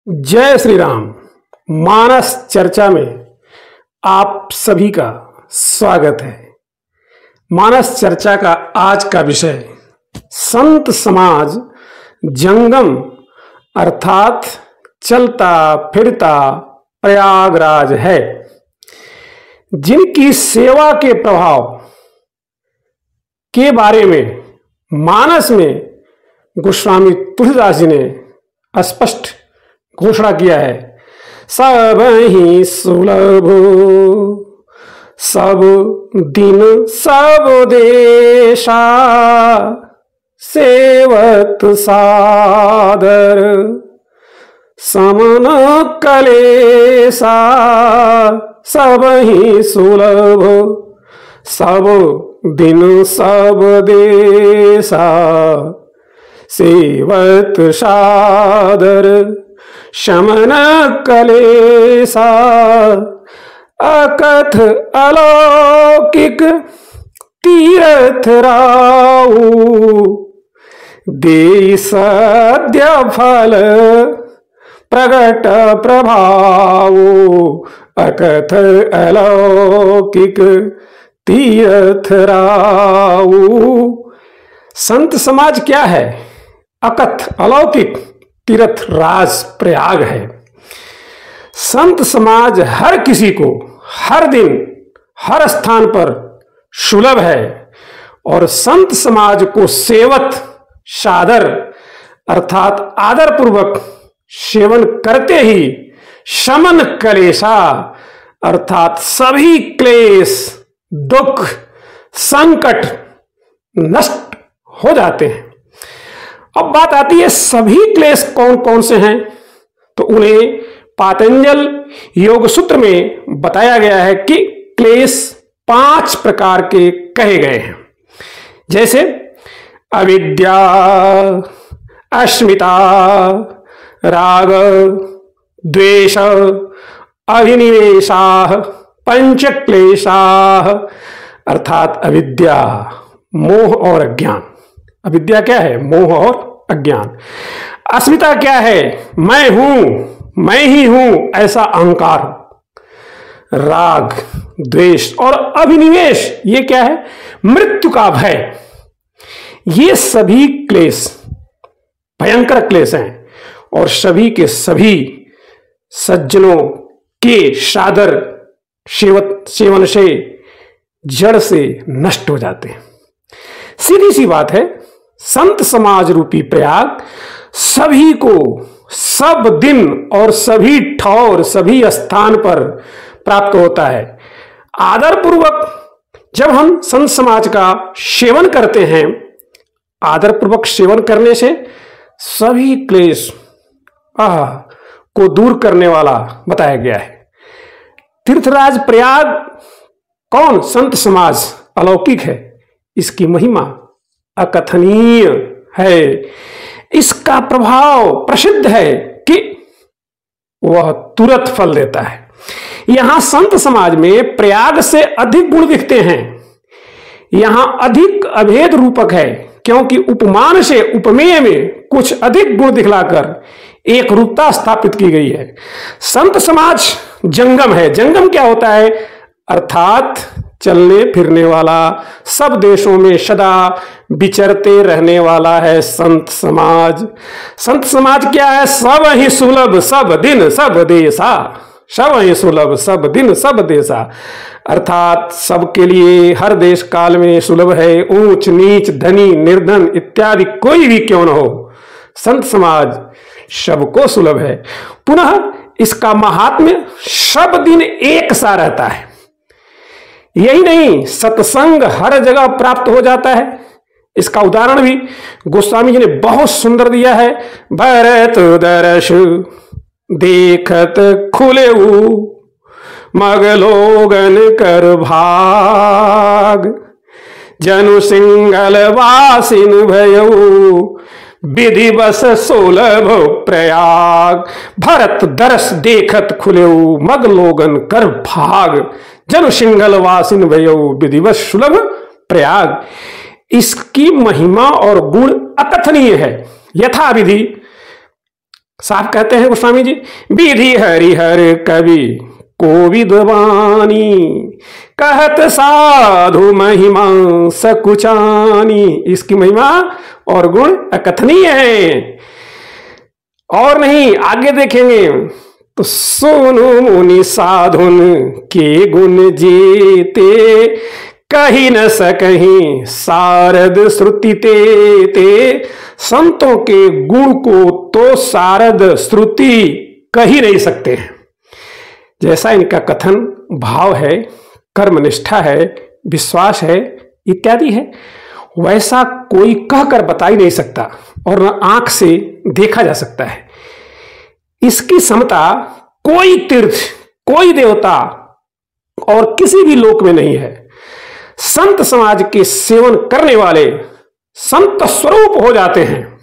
जय श्री राम। मानस चर्चा में आप सभी का स्वागत है। मानस चर्चा का आज का विषय संत समाज जंगम अर्थात चलता फिरता प्रयागराज है, जिनकी सेवा के प्रभाव के बारे में मानस में गोस्वामी तुलसीदास जी ने स्पष्ट घोषणा किया है। सब ही सुलभ सब दिन सब देशा, सेवत सादर समन कलेसा। सब ही सुलभ सब दिन सब देशा, सेवत सादर शमन कलेसा। अकथ अलौकिक तीर्थ राऊ, दे सद्य फल प्रगट प्रभाव। अकथ अलौकिक तीर्थ राऊ। संत समाज क्या है? अकथ अलौकिक तीर्थ राज प्रयाग है। संत समाज हर किसी को हर दिन हर स्थान पर सुलभ है और संत समाज को सेवत सादर अर्थात आदर पूर्वक सेवन करते ही शमन कलेशा अर्थात सभी क्लेश दुख संकट नष्ट हो जाते हैं। अब बात आती है सभी क्लेश कौन कौन से हैं, तो उन्हें पातंजल योग सूत्र में बताया गया है कि क्लेश 5 प्रकार के कहे गए हैं। जैसे अविद्या, अस्मिता, राग, द्वेष, अभिनिवेशा, पंच क्लेशा अर्थात अविद्या मोह और अज्ञान। अविद्या क्या है? मोह और अज्ञान। अस्मिता क्या है? मैं हूं, मैं ही हूं ऐसा अहंकार। राग, द्वेष और अभिनिवेश ये क्या है? मृत्यु का भय। ये सभी क्लेश भयंकर क्लेश हैं और सभी के सभी सज्जनों के सादर सेवन से जड़ से नष्ट हो जाते हैं। सीधी सी बात है, संत समाज रूपी प्रयाग सभी को सब दिन और सभी ठौर सभी स्थान पर प्राप्त होता है। आदर पूर्वक जब हम संत समाज का सेवन करते हैं, आदर पूर्वक सेवन करने से सभी क्लेश को दूर करने वाला बताया गया है। तीर्थराज प्रयाग कौन? संत समाज अलौकिक है। इसकी महिमा अकथनीय है। इसका प्रभाव प्रसिद्ध है कि वह तुरंत फल देता है। यहां संत समाज में प्रयाग से अधिक गुण दिखते हैं। यहां अधिक अभेद रूपक है, क्योंकि उपमान से उपमेय में कुछ अधिक गुण दिखलाकर एक रूपता स्थापित की गई है। संत समाज जंगम है। जंगम क्या होता है? अर्थात चलने फिरने वाला, सब देशों में सदा विचरते रहने वाला है संत समाज। संत समाज क्या है? सब ही सुलभ सब दिन सब देशा। सब ही सुलभ सब दिन सब देशा अर्थात सबके लिए हर देश काल में सुलभ है। ऊंच नीच धनी निर्धन इत्यादि कोई भी क्यों न हो, संत समाज सबको सुलभ है। पुनः इसका महात्म्य सब दिन एक सा रहता है। यही नहीं, सत्संग हर जगह प्राप्त हो जाता है। इसका उदाहरण भी गोस्वामी जी ने बहुत सुंदर दिया है। भरत दर्श देखत खुलेऊ, मग लोगन कर भाग। जनु सिंगल वासिन भयऊ, विधि बस सुलभ प्रयाग। भरत दर्श देखत खुलेऊ, मग लोगन कर भाग। जनु सिंगल वासिन भयऊ, विधि बस सुलभ प्रयाग। इसकी महिमा और गुण अकथनीय है। यथा विधि साफ कहते हैं गोस्वामी जी, विधि हरिहर कवि कोविद वाणी, कहत साधु महिमा सकुचानी। इसकी महिमा और गुण अकथनीय है। और नहीं, आगे देखेंगे तो सुनु मुनि साधुन के गुण जेते, कही न सकहीं सारद श्रुति ते। संतों के गुण को तो सारद श्रुति कही नहीं सकते हैं। जैसा इनका कथन भाव है, कर्मनिष्ठा है, विश्वास है, इत्यादि है, वैसा कोई कहकर बता ही नहीं सकता और न आंख से देखा जा सकता है। इसकी समता कोई तीर्थ, कोई देवता और किसी भी लोक में नहीं है। संत समाज के सेवन करने वाले संत स्वरूप हो जाते हैं।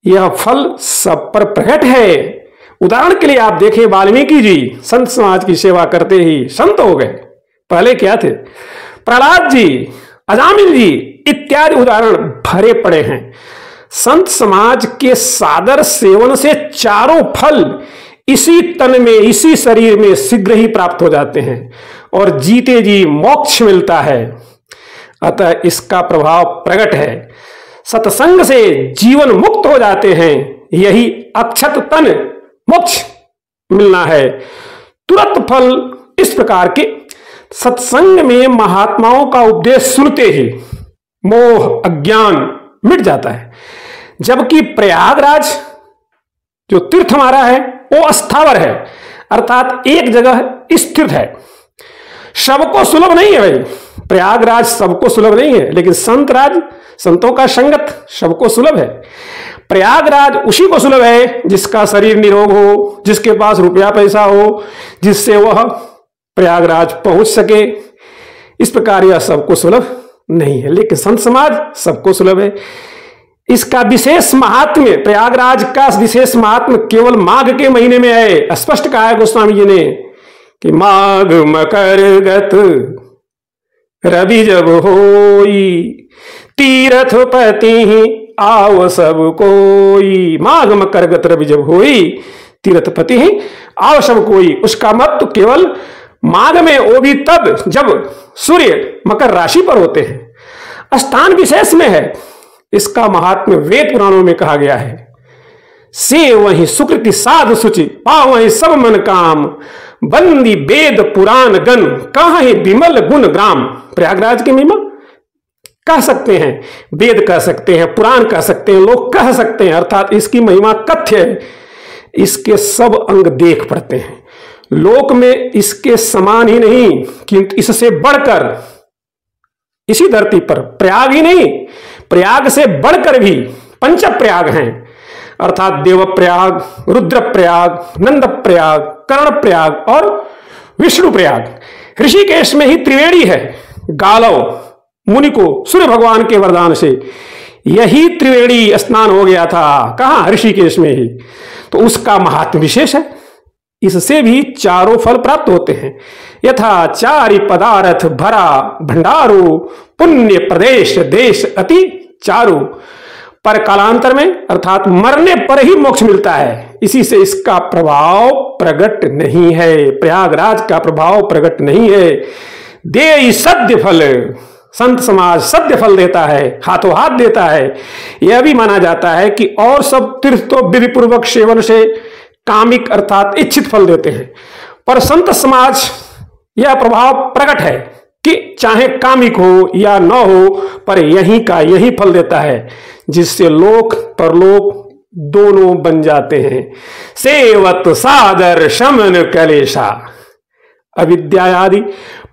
यह फल सब पर प्रकट है। उदाहरण के लिए आप देखें, वाल्मीकि जी संत समाज की सेवा करते ही संत हो गए। पहले क्या थे? प्रहलाद जी, अजामिल जी इत्यादि उदाहरण भरे पड़े हैं। संत समाज के सादर सेवन से चारों फल इसी तन में, इसी शरीर में शीघ्र ही प्राप्त हो जाते हैं और जीते जी मोक्ष मिलता है। अतः इसका प्रभाव प्रकट है। सत्संग से जीवन मुक्त हो जाते हैं। यही अक्षत तन मोक्ष मिलना है। तुरंत फल इस प्रकार के सत्संग में महात्माओं का उपदेश सुनते ही मोह अज्ञान मिट जाता है। जबकि प्रयागराज जो तीर्थ हमारा है वो अस्थावर है, अर्थात एक जगह स्थित है। सबको सुलभ नहीं है भाई, प्रयागराज सबको सुलभ नहीं है, लेकिन संत राज, संतों का संगत सबको सुलभ है। प्रयागराज उसी को सुलभ है जिसका शरीर निरोग हो, जिसके पास रुपया पैसा हो, जिससे वह प्रयागराज पहुंच सके। इस प्रकार यह सबको सुलभ नहीं है, लेकिन संत समाज सबको सुलभ है। इसका विशेष महात्म्य, प्रयागराज का विशेष महात्म्य केवल माघ के महीने में है। स्पष्ट कहा है गोस्वामी जी ने कि माघ मकर गत रवि जब होई, तीर्थपति आओ सब कोई। माघ मकर गत रवि जब होई, तीर्थपति आओ सब कोई। उसका मत तो केवल माघ में, वो भी तब जब सूर्य मकर राशि पर होते हैं। स्थान विशेष में है। इसका महात्म्य वेद पुराणों में कहा गया है। से वही सुकृति साधु सुचि, पाओ वही सब मन काम, बंदी वेद पुराण गण, कहाँ है विमल गुण ग्राम। प्रयागराज की महिमा कह सकते हैं, वेद कह सकते हैं, पुराण कह सकते हैं, लोग कह सकते हैं, अर्थात इसकी महिमा कथ्य है। इसके सब अंग देख पड़ते हैं। लोक में इसके समान ही नहीं, किंतु इससे बढ़कर इसी धरती पर प्रयाग ही नहीं, प्रयाग से बढ़कर भी पंच प्रयाग हैं, अर्थात देव प्रयाग, रुद्र प्रयाग, नंद प्रयाग, कर्ण प्रयाग और विष्णु प्रयाग। ऋषिकेश में ही त्रिवेणी है। गालव मुनि को सूर्य भगवान के वरदान से यही त्रिवेणी स्नान हो गया था। कहां? ऋषिकेश में ही। तो उसका महत्व विशेष है। इससे भी चारों फल प्राप्त होते हैं। यथा चारि पदार्थ भरा भंडारो, पुण्य प्रदेश देश अति चारु। पर कालांतर में, अर्थात मरने पर ही मोक्ष मिलता है। इसी से इसका प्रभाव प्रकट नहीं है। प्रयागराज का प्रभाव प्रकट नहीं है। दे सद्य फल, संत समाज सद्य फल देता है, हाथों हाथ देता है। यह भी माना जाता है कि और सब तीर्थ तो विधि पूर्वक सेवन से कामिक अर्थात इच्छित फल देते हैं, पर संत समाज यह प्रभाव प्रकट है कि चाहे कामिक हो या न हो, पर यही का यही फल देता है, जिससे लोक परलोक दोनों बन जाते हैं। सेवत सादर शमन कलेशा। अविद्या आदि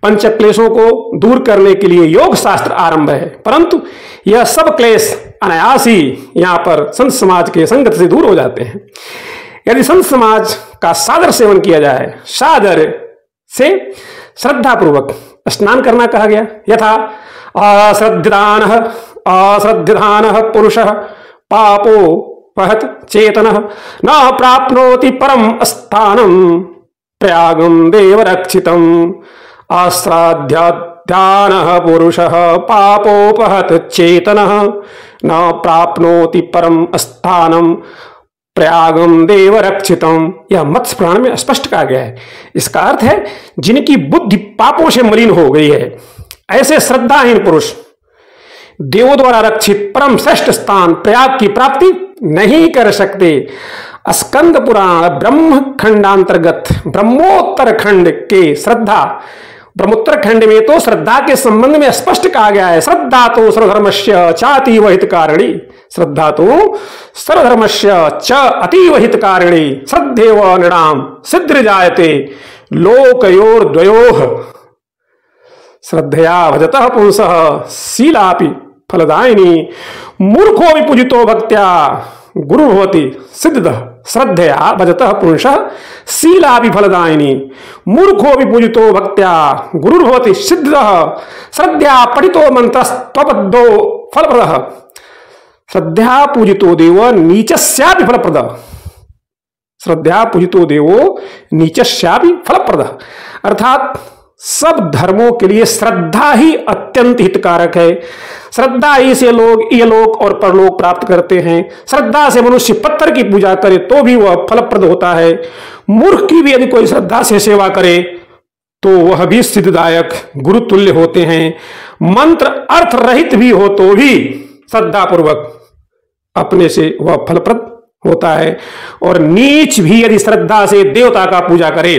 पंच क्लेशों को दूर करने के लिए योग शास्त्र आरंभ है, परंतु यह सब क्लेश अनायास ही यहां पर संत समाज के संगत से दूर हो जाते हैं। यदि संत समाज का सादर सेवन किया जाए, सादर से श्रद्धा पूर्वक स्नान करना कहा गया। यथा अश्रद्धान पुरुषः पापो पहत चेतनः न प्राप्नोति परम स्थानम प्रयागम देवरक्षितम। अश्रद्धानः पुरुषः पापोपहत चेतनः न प्राप्नोति परम स्थानम प्रयागम देव रक्षितम, यह मत्स्य पुराण में स्पष्ट कहा गया है। इसका अर्थ है जिनकी बुद्धि पापों से मलिन हो गई है, ऐसे श्रद्धाहीन पुरुष देवों द्वारा रक्षित परम श्रेष्ठ स्थान प्रयाग की प्राप्ति नहीं कर सकते। स्कंद पुराण ब्रह्म खंडांतर्गत ब्रह्मोत्तर खंड के श्रद्धा, ब्रह्मोत्तर खंड में तो श्रद्धा के संबंध में स्पष्ट कहा गया है, श्रद्धा तो सर्वधर्मस्य च अतीव हितकारिणी, श्रद्धा तो सर्वधर्मस्य च अतीव हितकारिणी, श्रद्धेव नृणाम सिद्ध जायते लोकयोर्द्वयोः, श्रद्धया भजतः पुंसः शीलापि फलदायिनी, मूर्खो विपूजितो भक्त्या गुरु भवति सिद्धः, श्रद्धया भजतः पुंसः शीलापि फलदायिनी, मूर्खो विपूजितो भक्त्या गुरु भवति सिद्धः, श्रद्धया पठितो मंत्रस्त्वबद्धो फलप्रदः, श्रद्धया पूजितो देव नीचस्यापि फलप्रदः, श्रद्धया पूजितो देवो नीचस्यापि फलप्रदः। अर्थात सब धर्मों के लिए श्रद्धा ही अत्यंत हितकारक है। श्रद्धा ही से लोग इहलोक और परलोक प्राप्त करते हैं। श्रद्धा से मनुष्य पत्थर की पूजा करे तो भी वह फलप्रद होता है। मूर्ख की भी यदि कोई श्रद्धा से सेवा करे तो वह भी सिद्धदायक गुरुतुल्य होते हैं। मंत्र अर्थ रहित भी हो तो भी श्रद्धा पूर्वक अपने से वह फलप्रद होता है। और नीच भी यदि श्रद्धा से देवता का पूजा करे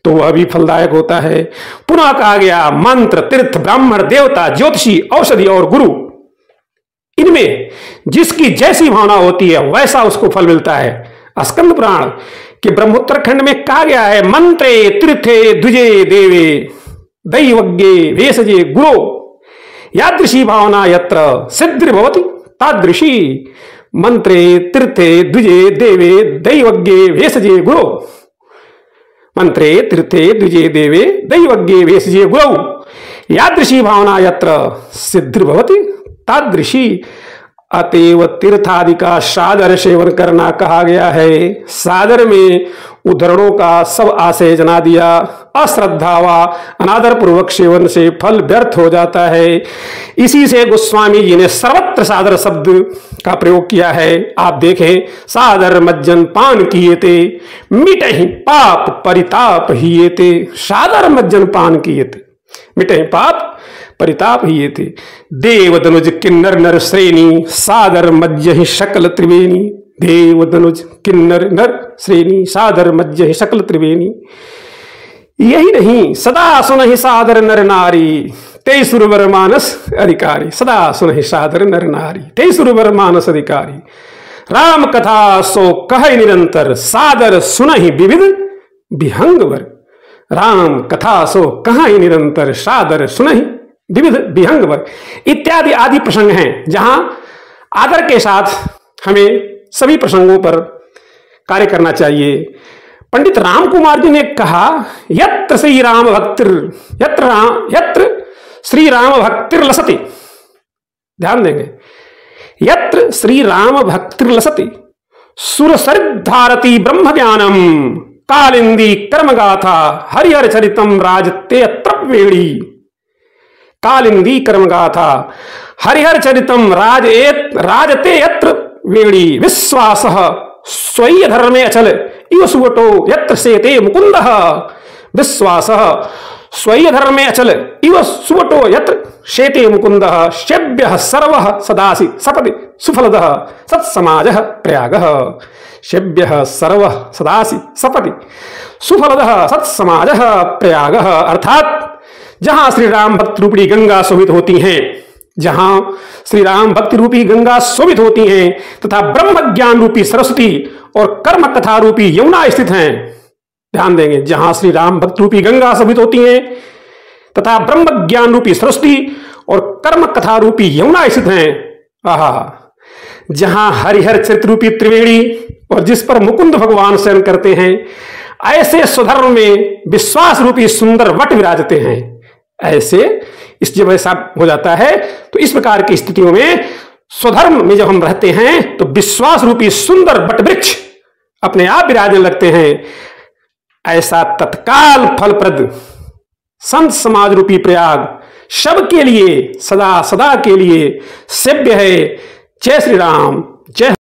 तो वह भी फलदायक होता है। पुनः कहा गया मंत्र, तीर्थ, ब्राह्मण, देवता, ज्योतिषी, औषधि और गुरु, इनमें जिसकी जैसी भावना होती है वैसा उसको फल मिलता है। स्कंद पुराण के ब्रह्मोत्तर खंड में कहा गया है, मंत्रे तीर्थे द्विजे देवे दैवज्ञे भेषजे गुरो, यादृशी भावना यत्र सिद्धि भवति तादृशी, मंत्रे तीर्थे द्विजे देवे दैवज्ञे भेषजे गुरो, मंत्रे तीर्थे द्विजे देवे दैवज्ञे भेषजे गुरौ, यादृशी भावना यत्र सिद्धिर्भवति तादृशी। अतएव तीर्थादि का सादर सेवन करना कहा गया है। सादर में उद्धरणों का सब आशय जना दिया। अश्रद्धा व अनादर पूर्वक सेवन से फल व्यर्थ हो जाता है। इसी से गोस्वामी जी ने सर्वत्र सादर शब्द का प्रयोग किया है। आप देखें, सादर मज्जन पान किएते मिटहि पाप परिताप हिएते, सादर मज्जन पान किएते मिटहि पाप परिताप ही ये थे। देव धनुज किन्नर नर श्रेणी सादर मज्जहि शकल त्रिवेणी, देव धनुज किन्नर नर श्रेणी सादर मज्जहि शकल त्रिवेणी। यही नहीं, सदा सुनहि सादर नर नारी ते सुरवर मानस अधिकारी, सदा सुनहि सादर नर नारी ते सुरवर मानस अधिकारी। राम कथा सो कह निरंतर सादर सुनहि विविध विहंगवर, राम कथा सो कह निरंतर सादर सुनहि विविध विहंगवर इत्यादि आदि प्रसंग हैं जहां आदर के साथ हमें सभी प्रसंगों पर कार्य करना चाहिए। पंडित राम कुमार जी ने कहा, यत्र श्री राम भक्तिर यत्र श्री राम भक्तिर लसति, ध्यान देंगे, यत्र श्री राम भक्तिर लसति सुरसरिद्धारति ब्रह्म ज्ञानम कालिंदी कर्मगाथा हरिहर चरितम राजते अत्रवेणी, कालिंदी कर्मगाथा हरिहर चरितम राजते यत्र वेणी, विश्वास स्वयं धर्मे अचल इव सुवटो यत्र सेते मुकुंदः, विश्वास स्वयं धर्मे अचल इव सुवटो यत्र शेते मुकुंदः, शेभ्यः सर्वः सदासि सपदि सुफलदः सत्समाजः प्रयागः, शेभ्यः सर्वः सदासि सपदि सुफलदः सत्समाजः प्रयागः। अर्थात जहां श्री राम भक्ति रूपी गंगा शोभित होती हैं, जहां श्री राम भक्ति रूपी गंगा शोभित होती हैं तथा ब्रह्म ज्ञान रूपी सरस्वती और कर्म कथा रूपी यमुना स्थित हैं, ध्यान देंगे, जहां श्री राम भक्ति रूपी गंगा शोभित होती हैं तथा ब्रह्म ज्ञान रूपी सरस्वती और कर्म कथा रूपी यमुना स्थित हैं, आहा, जहां हरिहर चरित रूपी त्रिवेणी और जिस पर मुकुंद भगवान शयन करते हैं, ऐसे स्वधर्म में विश्वास रूपी सुंदर वट विराजते हैं। ऐसे इस जब ऐसा हो जाता है तो इस प्रकार की स्थितियों में स्वधर्म में जब हम रहते हैं तो विश्वास रूपी सुंदर वट वृक्ष अपने आप विराजने लगते हैं। ऐसा तत्काल फलप्रद संत समाज रूपी प्रयाग सबके लिए सदा सदा के लिए सेव्य है। जय श्री राम, जय।